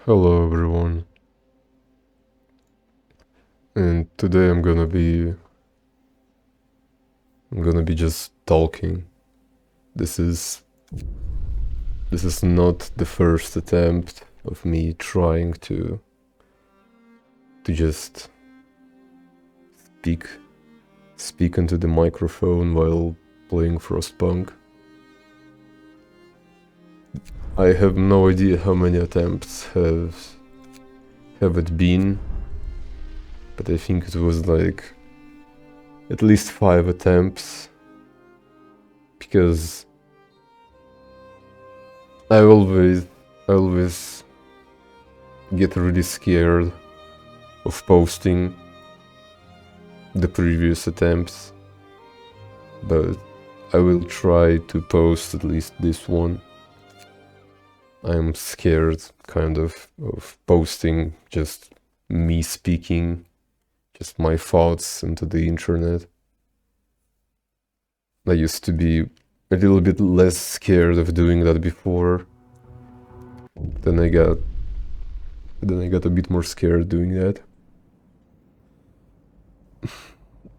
Hello everyone, and today I'm gonna be just talking. This is this is not the first attempt of me trying to just speak into the microphone while playing Frostpunk. I have no idea how many attempts have it been, but I think it was like at least 5 attempts, because I always get really scared of posting the previous attempts, but I will try to post at least this one. I'm scared kind of posting just me speaking, just my thoughts into the internet. I used to be a little bit less scared of doing that before. Then I got a bit more scared doing that.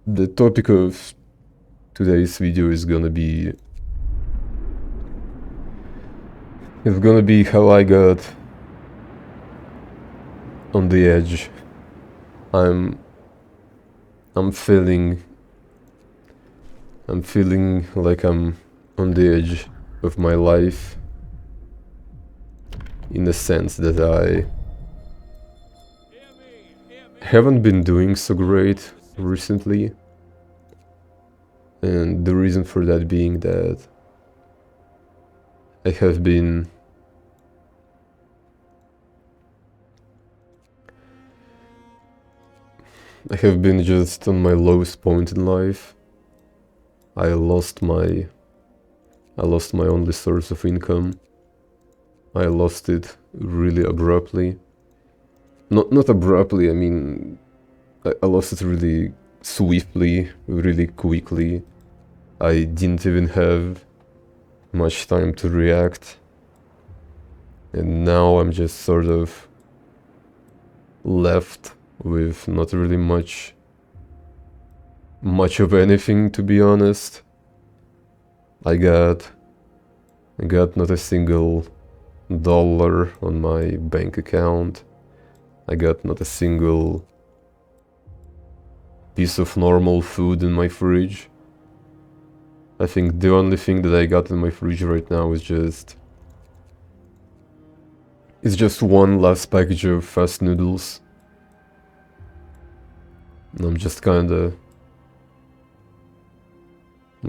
The topic of today's video is gonna be how I got on the edge. I'm feeling like I'm on the edge of my life, in the sense that I haven't been doing so great recently, and the reason for that being that I have been just on my lowest point in life. I lost my only source of income. I lost it really abruptly. Not abruptly, I mean, I lost it really swiftly, really quickly. I didn't even have much time to react. And now I'm just sort of left with not really much of anything, to be honest. I got not a single dollar on my bank account. I got not a single piece of normal food in my fridge. I think the only thing that I got in my fridge right now is just one last package of fast noodles. And I'm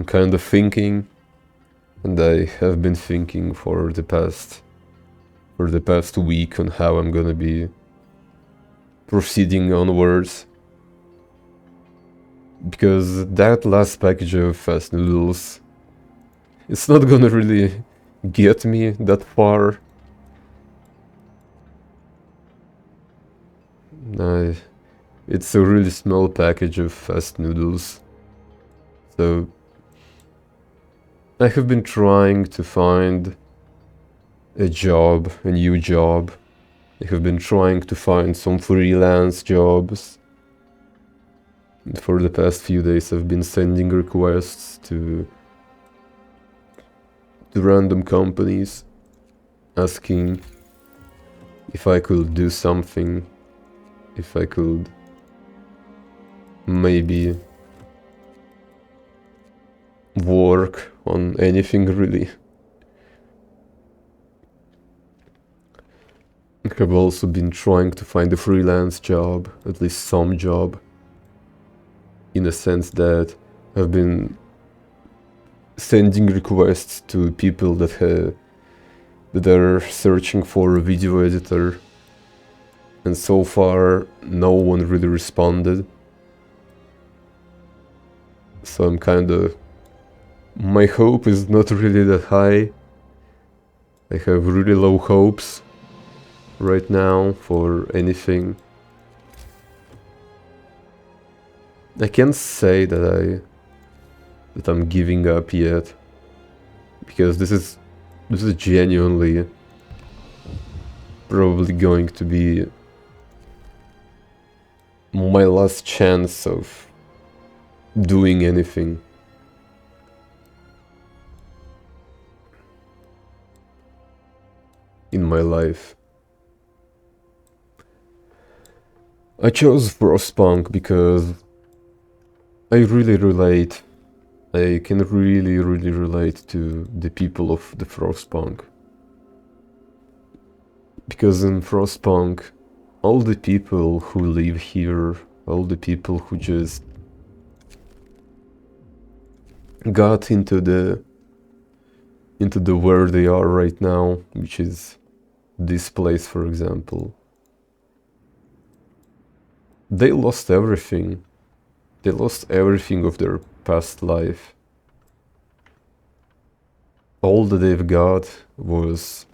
kinda thinking, and I have been thinking for the past week on how I'm gonna be proceeding onwards. Because that last package of fast noodles, it's not gonna really get me that far. It's a really small package of fast noodles. So I have been trying to find a new job. I have been trying to find some freelance jobs. And for the past few days I've been sending requests to random companies, asking if I could do something, if I could maybe work on anything really. I have also been trying to find a freelance job, at least some job, in a sense that I've been sending requests to people that are searching for a video editor, and so far no one really responded. So I'm my hope is not really that high. I have really low hopes right now for anything. I can't say that I'm giving up yet, because this is genuinely probably going to be my last chance of doing anything. In my life. I chose Frostpunk because I really relate. I can really relate to the people of the Frostpunk. Because in Frostpunk, all the people who live here, all the people who just got into the where they are right now, which is this place, for example. They lost everything. They lost everything of their past life. All that they've got was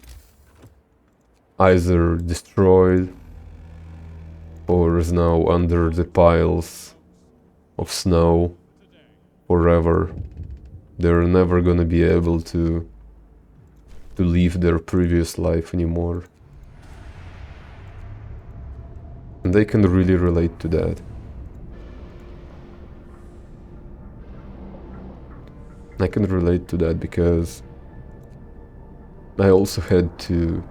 either destroyed or is now under the piles of snow forever. They're never gonna be able to live their previous life anymore. And they can really relate to that. I can relate to that because I also had to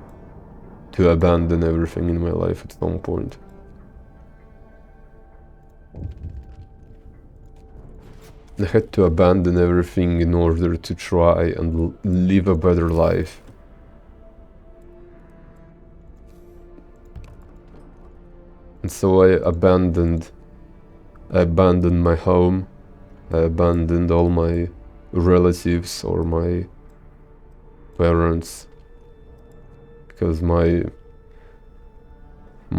abandon everything in my life at some point. I had to abandon everything in order to try and live a better life. And so I abandoned my home, I abandoned all my relatives or my parents, because my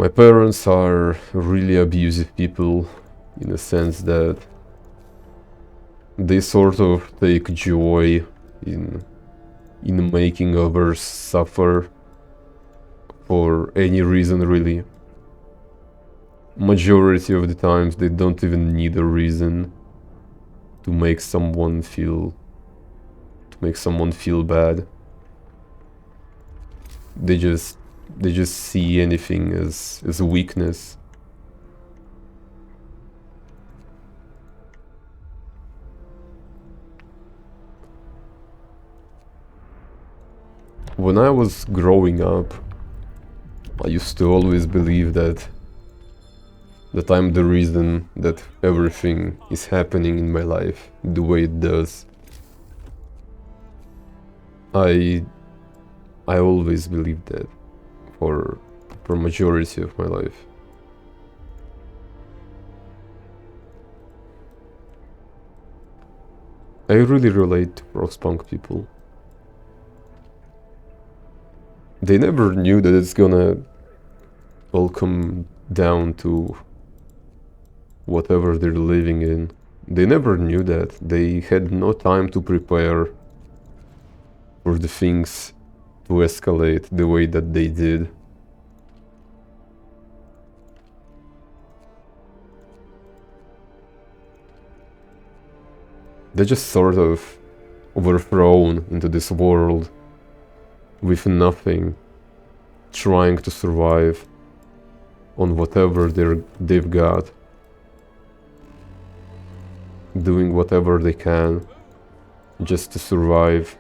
parents are really abusive people in the sense that they sort of take joy in making others suffer for any reason, really. Majority of the times they don't even need a reason to make someone feel bad. They just see anything as a weakness. When I was growing up, I used to always believe that I'm the reason that everything is happening in my life the way it does. I always believed that for majority of my life. I really relate to Frostpunk people. They never knew that it's gonna all come down to whatever they're living in. They never knew that. They had no time to prepare for the things to escalate the way that they did. They just sort of were thrown into this world with nothing, trying to survive on whatever they've got, doing whatever they can just to survive,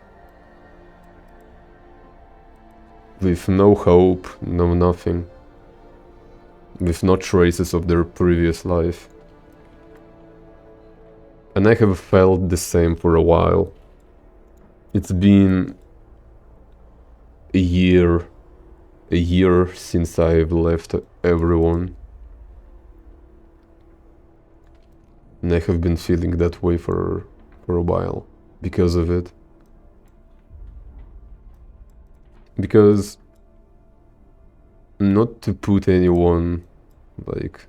with no hope, no nothing, with no traces of their previous life. And I have felt the same for a while. It's been a year since I've left everyone. And I have been feeling that way for a while because of it. Because not to put anyone, like,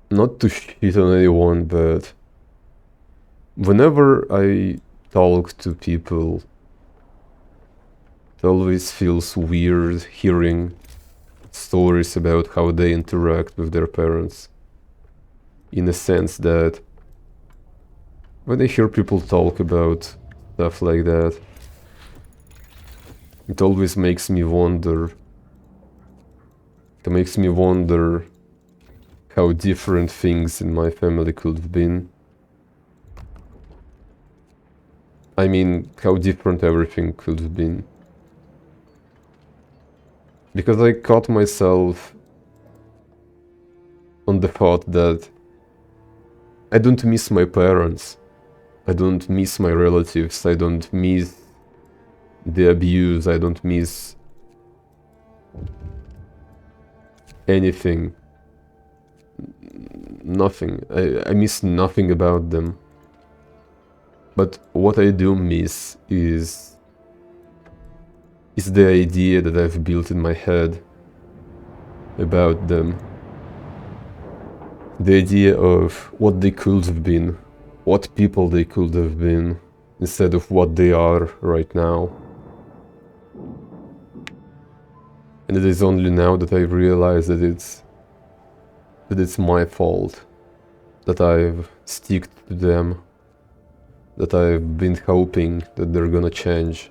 not to shit on anyone, but whenever I talk to people, it always feels weird hearing stories about how they interact with their parents. In a sense that when I hear people talk about stuff like that, It always makes me wonder. It makes me wonder how different things in my family could have been. I mean, how different everything could have been. Because I caught myself on the thought that I don't miss my parents. I don't miss my relatives. I don't miss the abuse. I don't miss anything. Nothing. I miss nothing about them. But what I do miss is the idea that I've built in my head about them. The idea of what they could have been, what people they could have been, instead of what they are right now. And it is only now that I realize that it's my fault, that I've stuck to them, that I've been hoping that they're gonna change,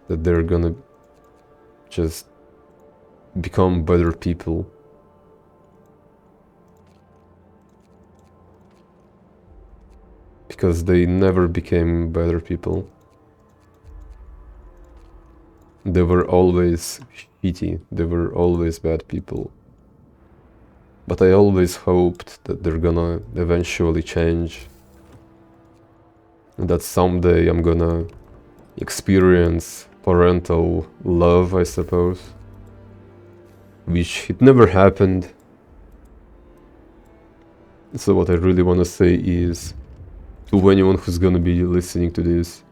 that they're gonna just become better people. Because they never became better people. They were always shitty, they were always bad people. But I always hoped that they're gonna eventually change. And that someday I'm gonna experience parental love, I suppose. Which it never happened. So what I really wanna say is, to anyone who's gonna be listening to this,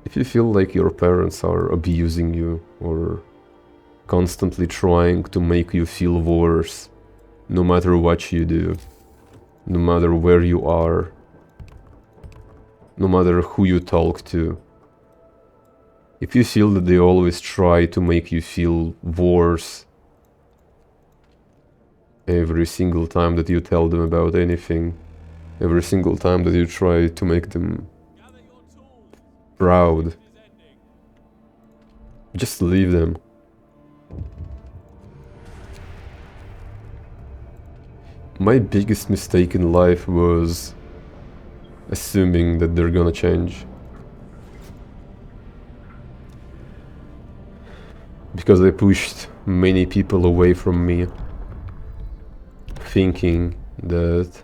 if you feel like your parents are abusing you or constantly trying to make you feel worse, no matter what you do, no matter where you are, no matter who you talk to, if you feel that they always try to make you feel worse every single time that you tell them about anything, every single time that you try to make them proud, just leave them. My biggest mistake in life was assuming that they're gonna change. Because I pushed many people away from me, thinking that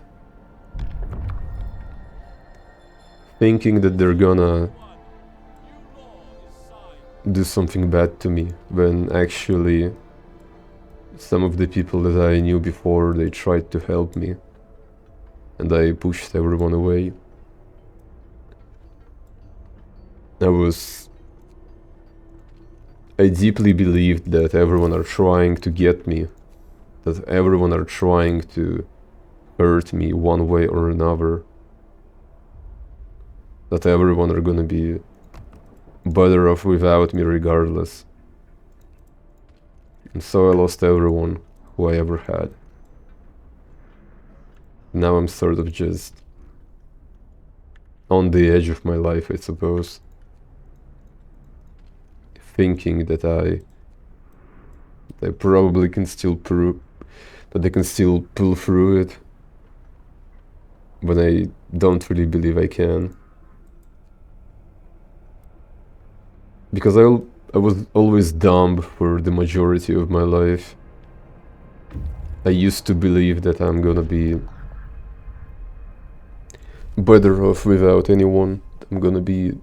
they're gonna do something bad to me, when actually some of the people that I knew before, they tried to help me, and I pushed everyone away. I deeply believed that everyone are trying to get me, that everyone are trying to hurt me one way or another, that everyone are gonna be better off without me regardless. And so I lost everyone who I ever had. Now I'm sort of just on the edge of my life, I suppose. Thinking that I probably can still that I can still pull through it. But I don't really believe I can. Because I was always dumb for the majority of my life. I used to believe that I'm gonna be better off without anyone. I'm gonna be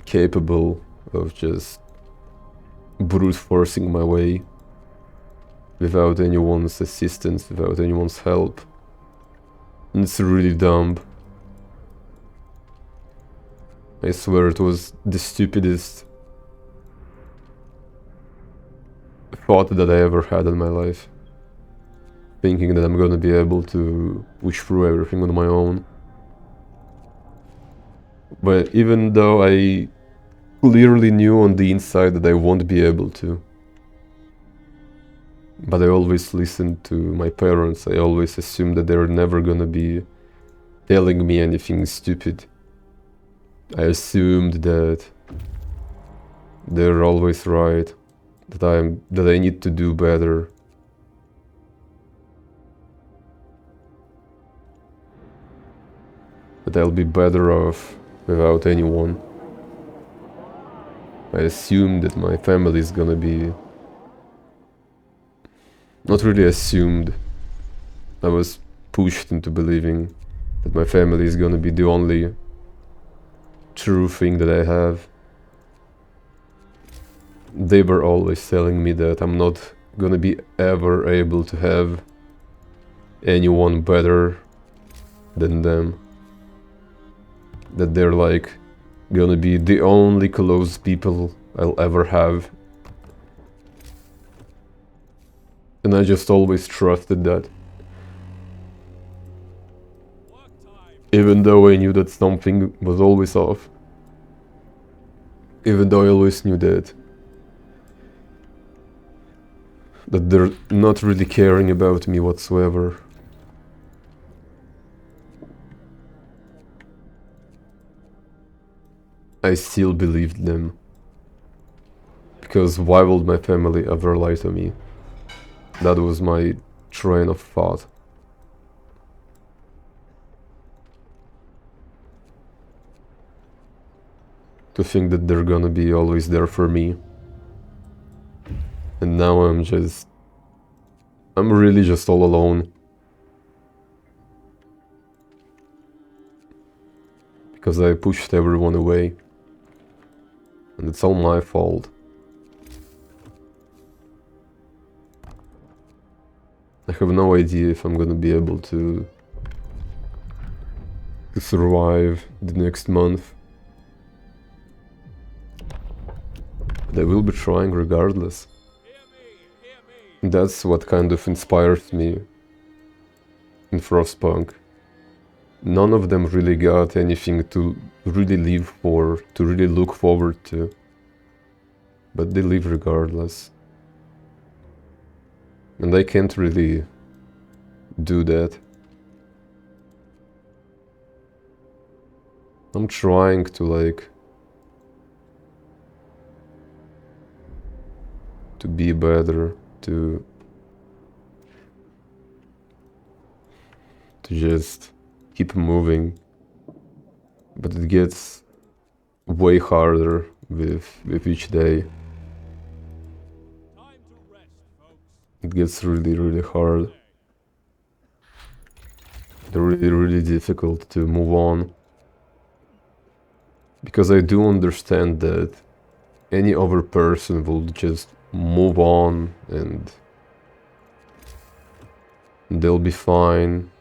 capable of just brute forcing my way without anyone's assistance, without anyone's help. And it's really dumb. I swear it was the stupidest thought that I ever had in my life. Thinking that I'm gonna be able to push through everything on my own. But even though I clearly knew on the inside that I won't be able to. But I always listened to my parents. I always assumed that they're never gonna be telling me anything stupid. I assumed that they're always right, that I need to do better. That I'll be better off without anyone. I assumed that my family is gonna be... Not really assumed. I was pushed into believing that my family is gonna be the only true thing that I have. They were always telling me that I'm not gonna be ever able to have anyone better than them. That they're like gonna be the only close people I'll ever have. And I just always trusted that. Even though I knew that something was always off. Even though I always knew that they're not really caring about me whatsoever. I still believed them. Because why would my family ever lie to me? That was my train of thought. To think that they're gonna be always there for me. And now I'm really just all alone. Because I pushed everyone away. And it's all my fault. I have no idea if I'm gonna be able to survive the next month. But I will be trying regardless. That's what kind of inspires me in Frostpunk. None of them really got anything to really live for, to really look forward to. But they live regardless. And I can't really do that. I'm trying to to be better, to just keep moving, but it gets way harder with each day. It gets really hard. Really difficult to move on. Because I do understand that any other person will just move on and they'll be fine.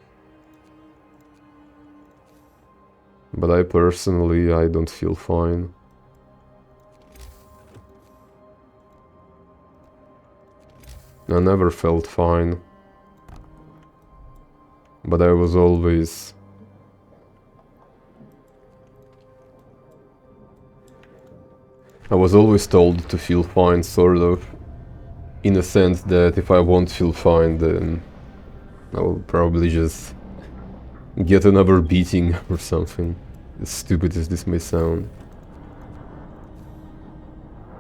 But I personally, I don't feel fine. I never felt fine. But I was always... I was always told to feel fine, sort of. In a sense that if I won't feel fine, then I will probably just get another beating or something. As stupid as this may sound.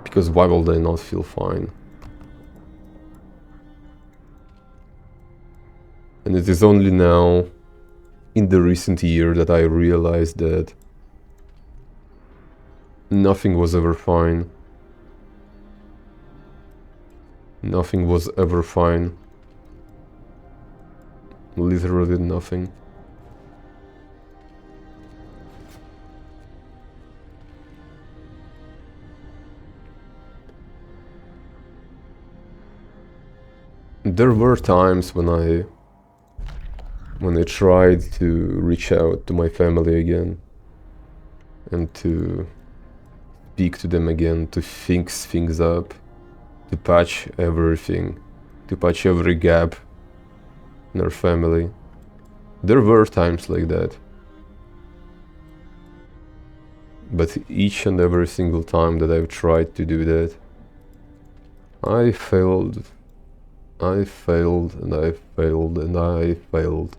Because why would I not feel fine? And it is only now, in the recent year, that I realized that nothing was ever fine. Nothing was ever fine. Literally nothing. There were times when I tried to reach out to my family again and to speak to them again, to fix things up, to patch everything, to patch every gap in our family. There were times like that. But each and every single time that I've tried to do that, I failed. I failed and I failed and I failed.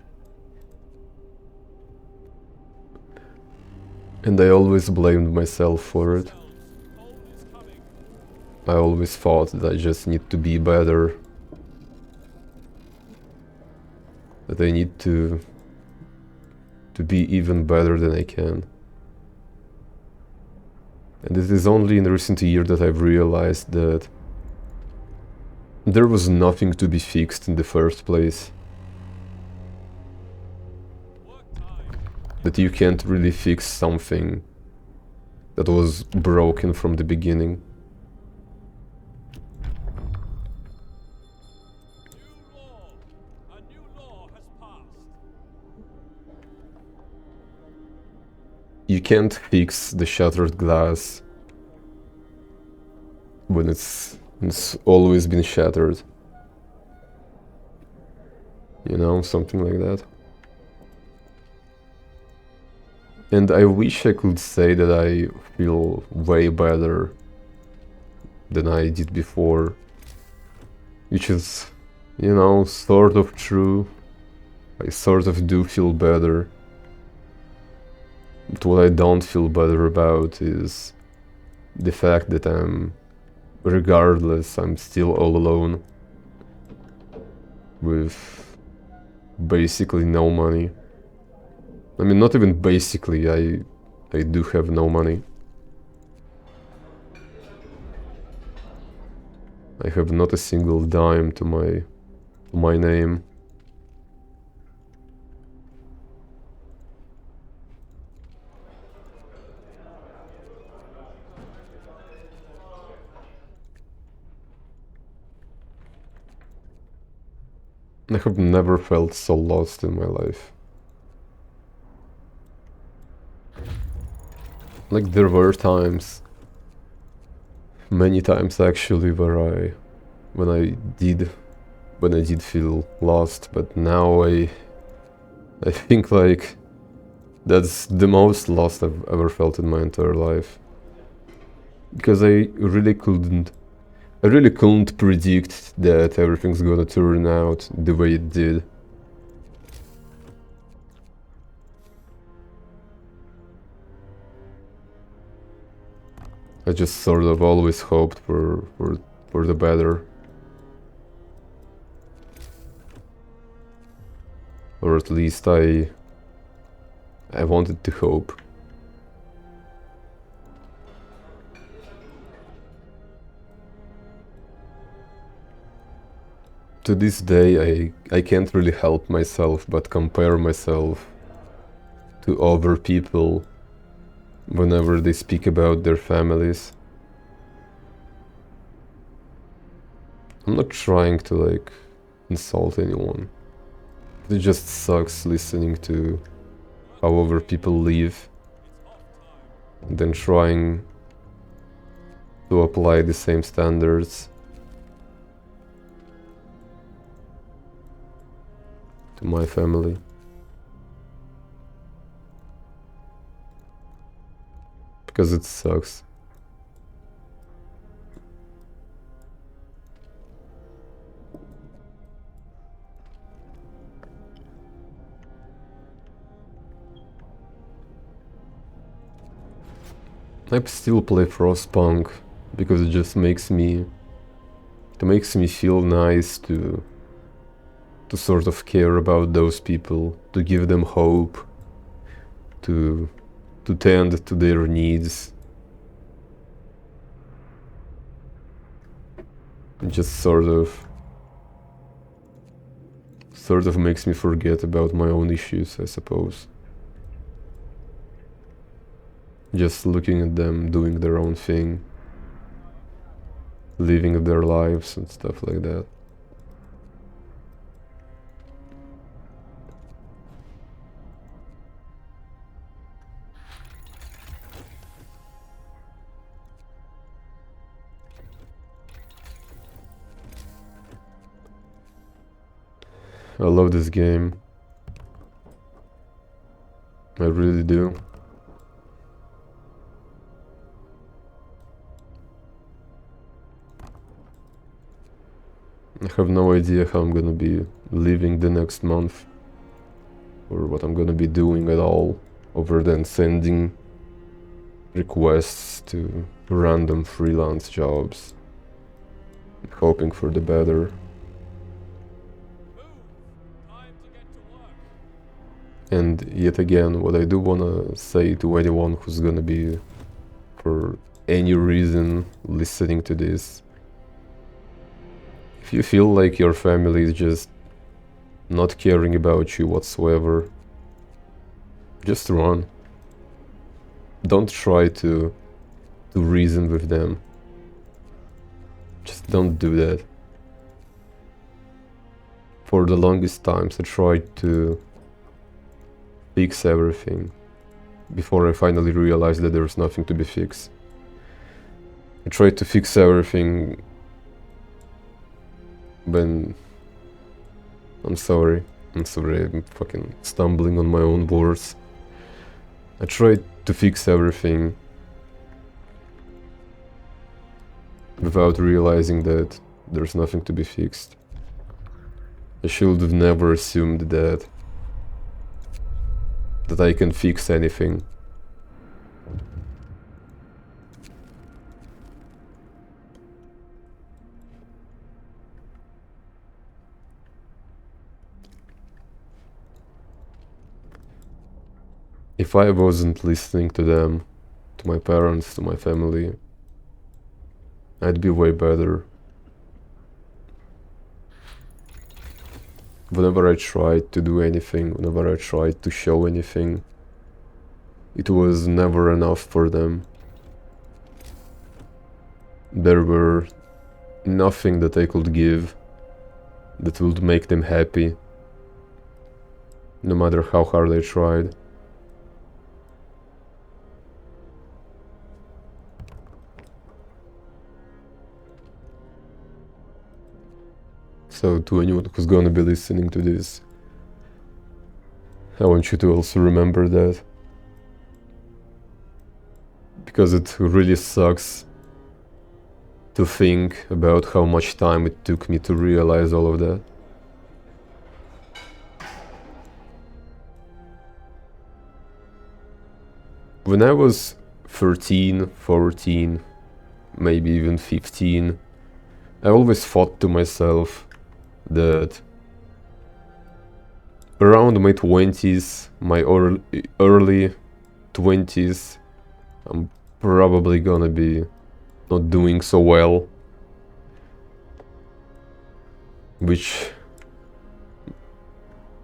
And I always blamed myself for it. I always thought that I just need to be better. That I need to be even better than I can. And it is only in recent years that I've realized that there was nothing to be fixed in the first place. That you can't really fix something that was broken from the beginning. You can't fix the shattered glass when it's always been shattered. You know, something like that. And I wish I could say that I feel way better than I did before. Which is, you know, sort of true. I sort of do feel better. But what I don't feel better about is the fact that regardless, I'm still all alone. With basically no money. I mean, not even basically, I do have no money. I have not a single dime to my name. I have never felt so lost in my life. Like, there were times, many times actually, when I did feel lost, but now I think like that's the most lost I've ever felt in my entire life. Because I really couldn't predict that everything's gonna turn out the way it did. I just sort of always hoped for the better. Or at least I wanted to hope. To this day, I can't really help myself but compare myself to other people whenever they speak about their families. I'm not trying to like insult anyone. It just sucks listening to how other people live and then trying to apply the same standards to my family. Because it sucks. I still play Frostpunk because it just makes me feel nice to sort of care about those people, to give them hope, to tend to their needs. It just sort of makes me forget about my own issues, I suppose. Just looking at them doing their own thing, living their lives and stuff like that. I love this game. I really do. I have no idea how I'm gonna be living the next month, or what I'm gonna be doing at all, other than sending requests to random freelance jobs, hoping for the better. And yet again, what I do wanna say to anyone who's gonna be, for any reason, listening to this, if you feel like your family is just not caring about you whatsoever, just run. Don't try to reason with them. Just don't do that. For the longest times I tried to fix everything before I finally realized that there's nothing to be fixed. I tried to fix everything when... I'm sorry, I'm fucking stumbling on my own words. I tried to fix everything without realizing that there's nothing to be fixed. I should have never assumed that I can fix anything. If I wasn't listening to them, to my parents, to my family, I'd be way better. Whenever I tried to do anything, whenever I tried to show anything, it was never enough for them. There were nothing that I could give that would make them happy, no matter how hard I tried. So to anyone who's gonna be listening to this, I want you to also remember that. Because it really sucks to think about how much time it took me to realize all of that. When I was 13, 14, maybe even 15, I always thought to myself that around my 20s, my early 20s, I'm probably gonna be not doing so well. Which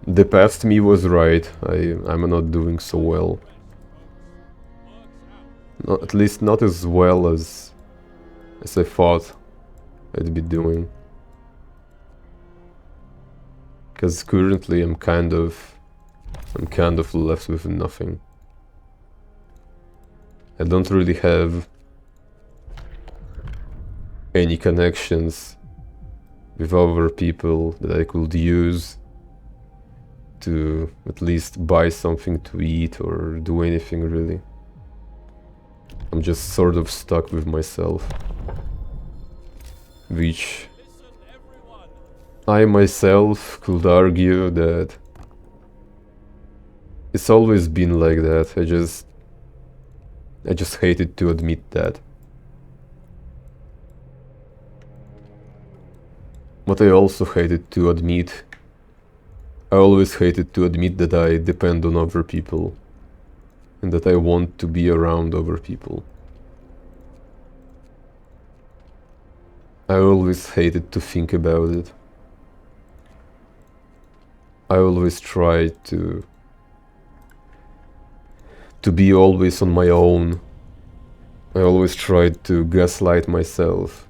the past me was right, I'm not doing so well. At least not as well as I thought I'd be doing. Because currently I'm kind of left with nothing. I don't really have any connections with other people that I could use to at least buy something to eat or do anything really. I'm just sort of stuck with myself, which I myself could argue that it's always been like that. I just hated to admit that. But I also hated to admit, I always hated to admit that I depend on other people and that I want to be around other people. I always hated to think about it. I always tried to be always on my own. I always tried to gaslight myself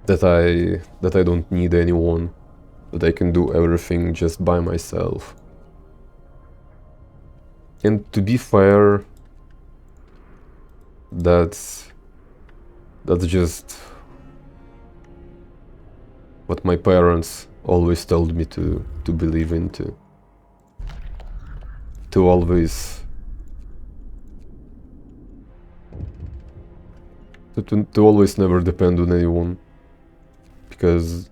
that I don't need anyone, that I can do everything just by myself. And to be fair, that's just what my parents always told me to believe into. To always never depend on anyone, because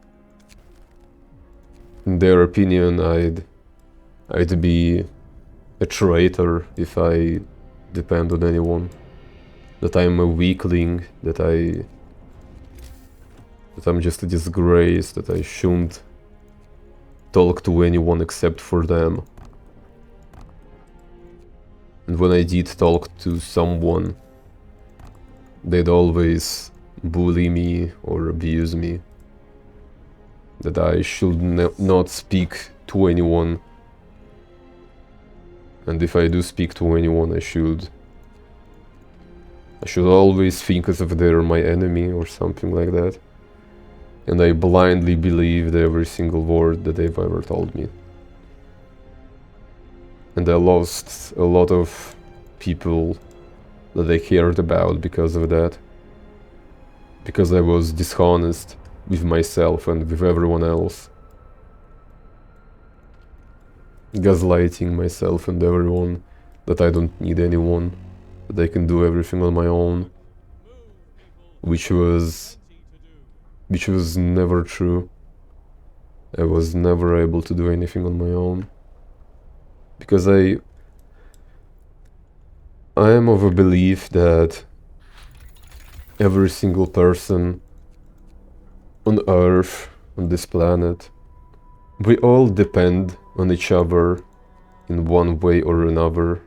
in their opinion I'd be a traitor if I depend on anyone. That I'm a weakling, that I'm just a disgrace, that I shouldn't talk to anyone except for them. And when I did talk to someone, they'd always bully me or abuse me. That I should not speak to anyone. And if I do speak to anyone, I should always think as if they're my enemy or something like that. And I blindly believed every single word that they've ever told me. And I lost a lot of people that I cared about because of that. Because I was dishonest with myself and with everyone else. Gaslighting myself and everyone that I don't need anyone, that I can do everything on my own. Which was never true. I was never able to do anything on my own. Because I am of a belief that every single person on Earth, on this planet, we all depend on each other in one way or another.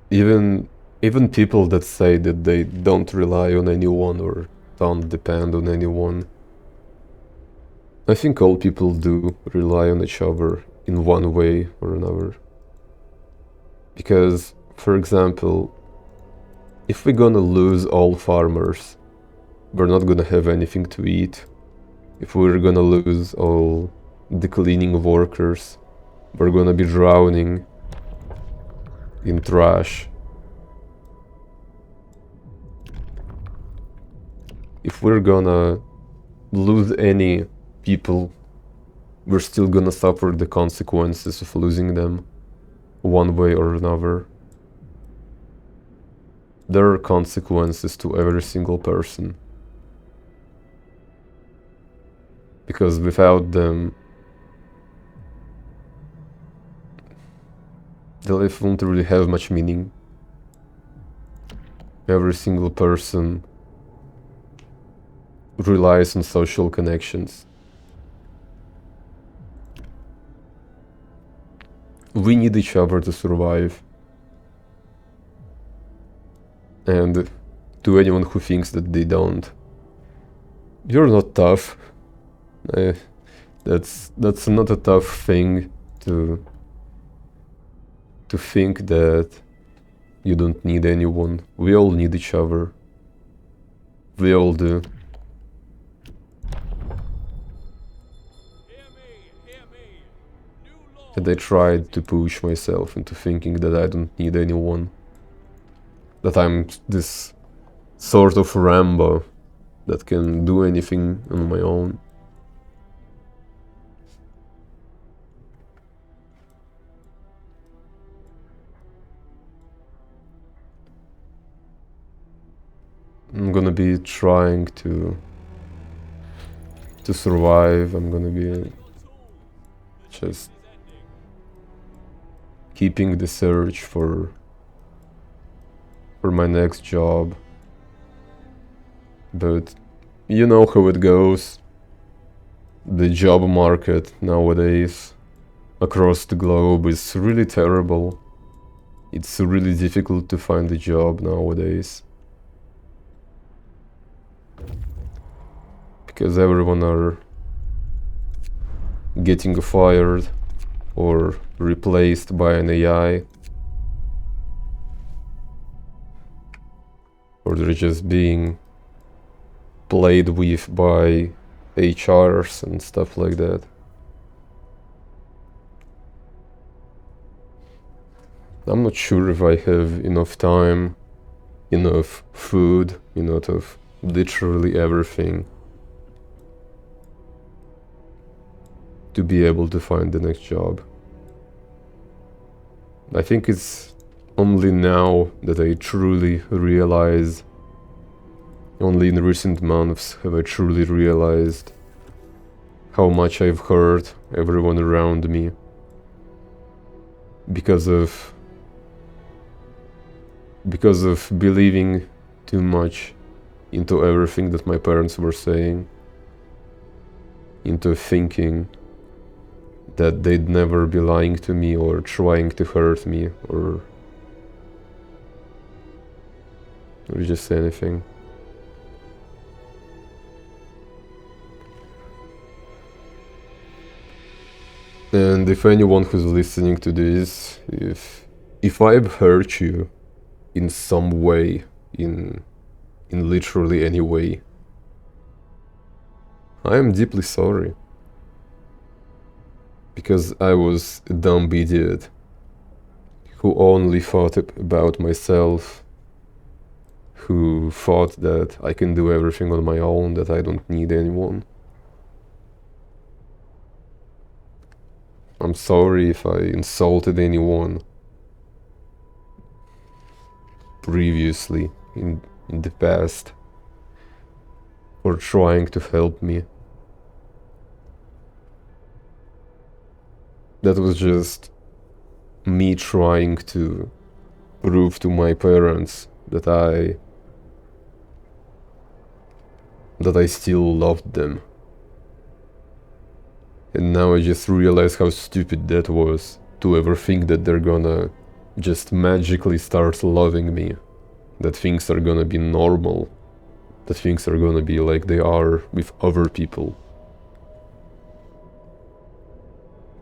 Even people that say that they don't rely on anyone or don't depend on anyone, I think all people do rely on each other in one way or another. Because, for example, if we're gonna lose all farmers, we're not gonna have anything to eat. If we're gonna lose all the cleaning workers, we're gonna be drowning in trash. If we're gonna lose any people, we're still gonna suffer the consequences of losing them, one way or another. There are consequences to every single person. Because without them, the life won't really have much meaning. Every single person relies on social connections. We need each other to survive. And to anyone who thinks that they don't, you're not tough. That's not a tough thing to think that you don't need anyone. We all need each other. We all do. And I tried to push myself into thinking that I don't need anyone. That I'm this sort of Rambo that can do anything on my own. I'm gonna be trying to survive. I'm gonna be just keeping the search for my next job. But you know how it goes. The job market nowadays across the globe is really terrible. It's really difficult to find a job nowadays. Because everyone are getting fired or replaced by an AI. Or they're just being played with by HRs and stuff like that. I'm not sure if I have enough time, enough food, enough of literally everything to be able to find the next job. I think it's only now that I truly realize, only in recent months have I truly realized how much I've hurt everyone around me because of believing too much into everything that my parents were saying, into thinking that they'd never be lying to me or trying to hurt me or just anything. And if anyone who's listening to this, if I've hurt you in some way, in literally any way, I am deeply sorry. Because I was a dumb idiot who only thought about myself, who thought that I can do everything on my own, that I don't need anyone. I'm sorry if I insulted anyone previously in the past for trying to help me. That was just me trying to prove to my parents that I still loved them. And now I just realize how stupid that was, to ever think that they're gonna just magically start loving me, that things are gonna be normal, that things are gonna be like they are with other people.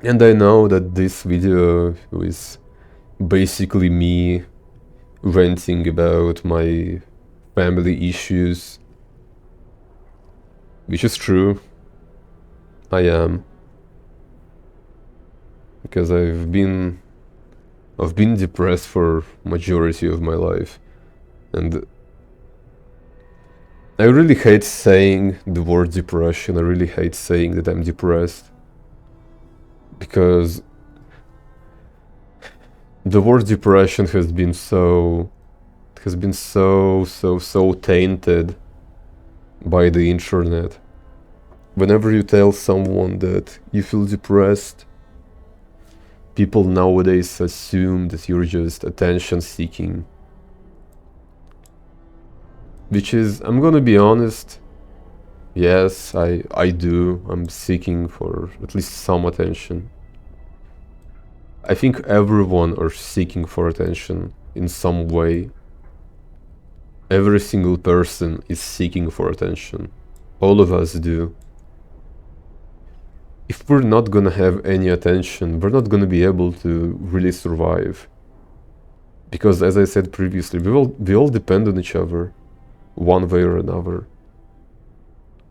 And I know that this video is basically me ranting about my family issues, which is true. I am. Because I've been depressed for majority of my life, and I really hate saying the word depression. I really hate saying that I'm depressed, because the word depression has been so tainted by the internet. Whenever you tell someone that you feel depressed, people nowadays assume that you're just attention seeking. Which is, I'm gonna be honest, yes, I do. I'm seeking for at least some attention. I think everyone are seeking for attention in some way. Every single person is seeking for attention. All of us do. If we're not gonna have any attention, we're not gonna be able to really survive. Because as I said previously, we all depend on each other, one way or another.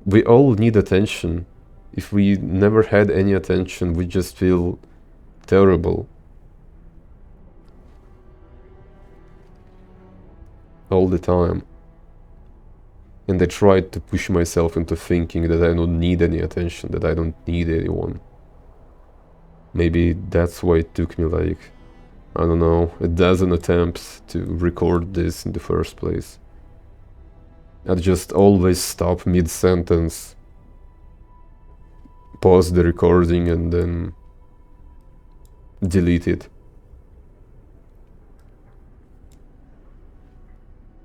We all need attention. If we never had any attention, we just feel terrible. All the time. And I tried to push myself into thinking that I don't need any attention, that I don't need anyone. Maybe that's why it took me like, I don't know, a dozen attempts to record this in the first place. I'd just always stop mid-sentence, pause the recording and then delete it.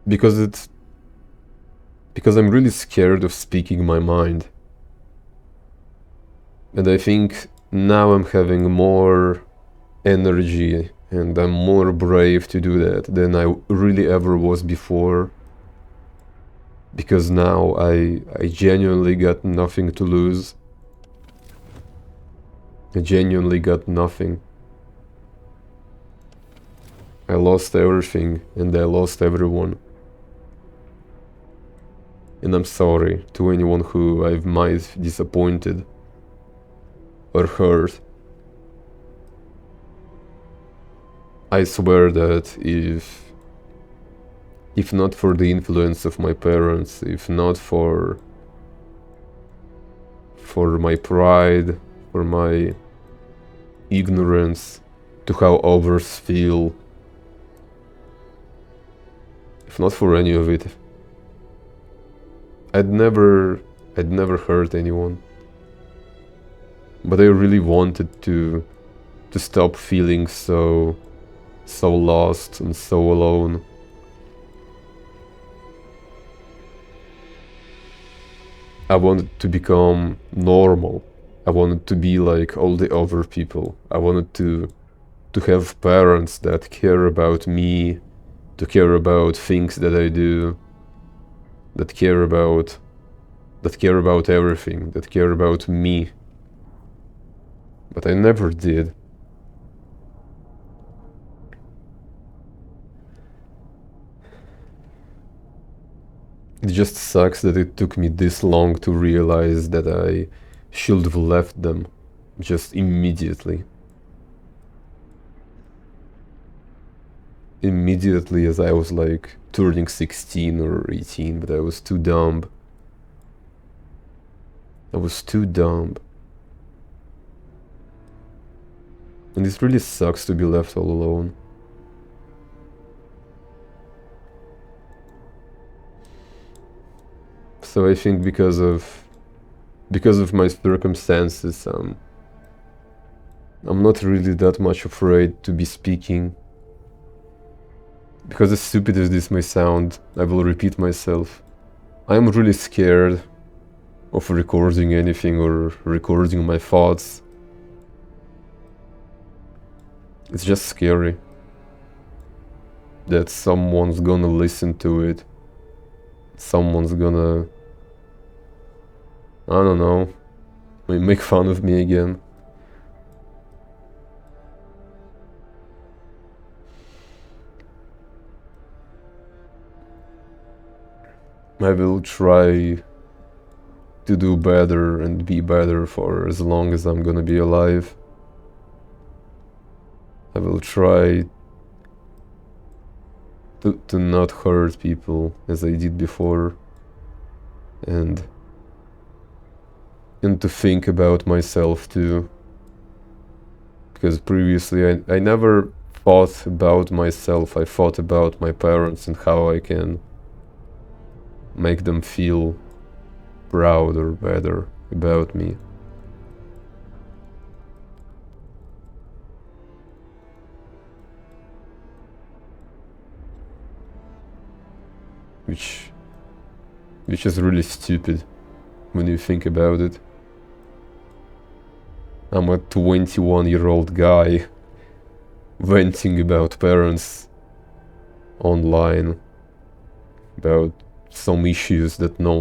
Because I'm really scared of speaking my mind. And I think now I'm having more energy and I'm more brave to do that than I really ever was before. Because now I genuinely got nothing to lose. I genuinely got nothing. I lost everything and I lost everyone. And I'm sorry to anyone who I might disappointed or hurt. I swear that if not for the influence of my parents, if not for my pride, for my ignorance to how others feel, if not for any of it, I'd never hurt anyone. But I really wanted to stop feeling so lost and so alone. I wanted to become normal. I wanted to be like all the other people. I wanted to have parents that care about me, to care about things that I do, that care about everything, that care about me. But I never did. It just sucks that it took me this long to realize that I should have left them just immediately. Immediately as I was like turning 16 or 18, but I was too dumb. I was too dumb. And it really sucks to be left all alone. So I think because of my circumstances, I'm not really that much afraid to be speaking. Because as stupid as this may sound, I will repeat myself. I'm really scared of recording anything or recording my thoughts. It's just scary that someone's gonna listen to it. Someone's gonna, I don't know, make fun of me again. I will try to do better and be better for as long as I'm gonna be alive. I will try to not hurt people as I did before, and to think about myself too. Because previously I never thought about myself, I thought about my parents and how I can make them feel proud or better about me. Which is really stupid when you think about it. I'm a 21-year-old guy venting about parents online, about some issues that no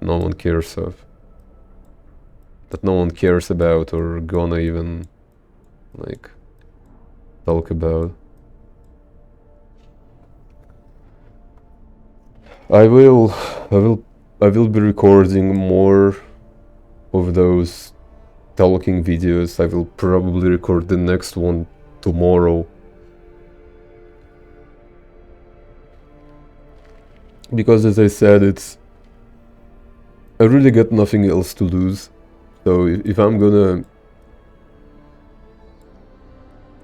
one cares of, that no one cares about or gonna even like talk about. I will be recording more of those talking videos. I will probably record the next one tomorrow. Because as I said, I really got nothing else to lose. So if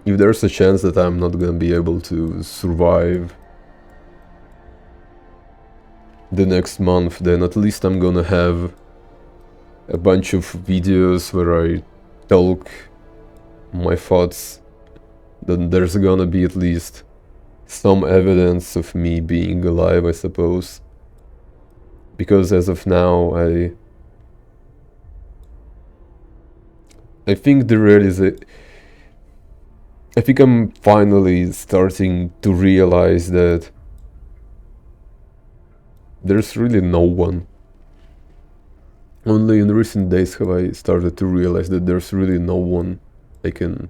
there's a chance that I'm not gonna be able to survive the next month, then at least I'm gonna have a bunch of videos where I talk my thoughts. Then there's gonna be at least some evidence of me being alive, I suppose. Because as of now, I think I think I'm finally starting to realize that there's really no one. Only in recent days have I started to realize that there's really no one I can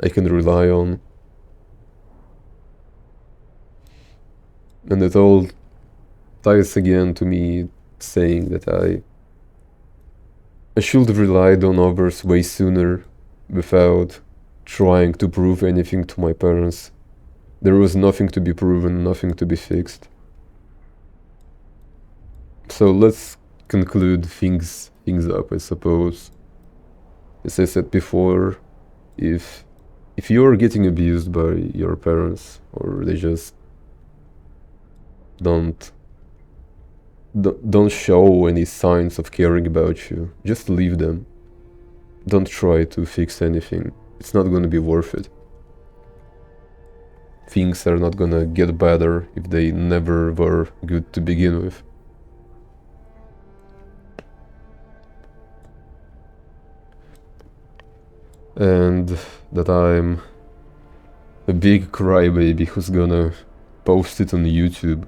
rely on. And it all ties again to me saying that I should have relied on others way sooner without trying to prove anything to my parents. There was nothing to be proven, nothing to be fixed. So let's conclude things up, I suppose. As I said before, if you're getting abused by your parents, or they just don't don't show any signs of caring about you. Just leave them. Don't try to fix anything. It's not gonna be worth it. Things are not gonna get better if they never were good to begin with. And that I'm a big crybaby who's gonna post it on YouTube,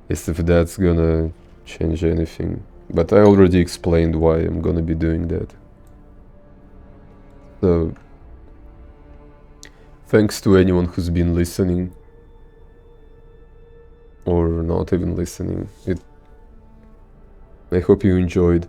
as if that's gonna change anything. But I already explained why I'm gonna be doing that. So, thanks to anyone who's been listening, or not even listening. I hope you enjoyed.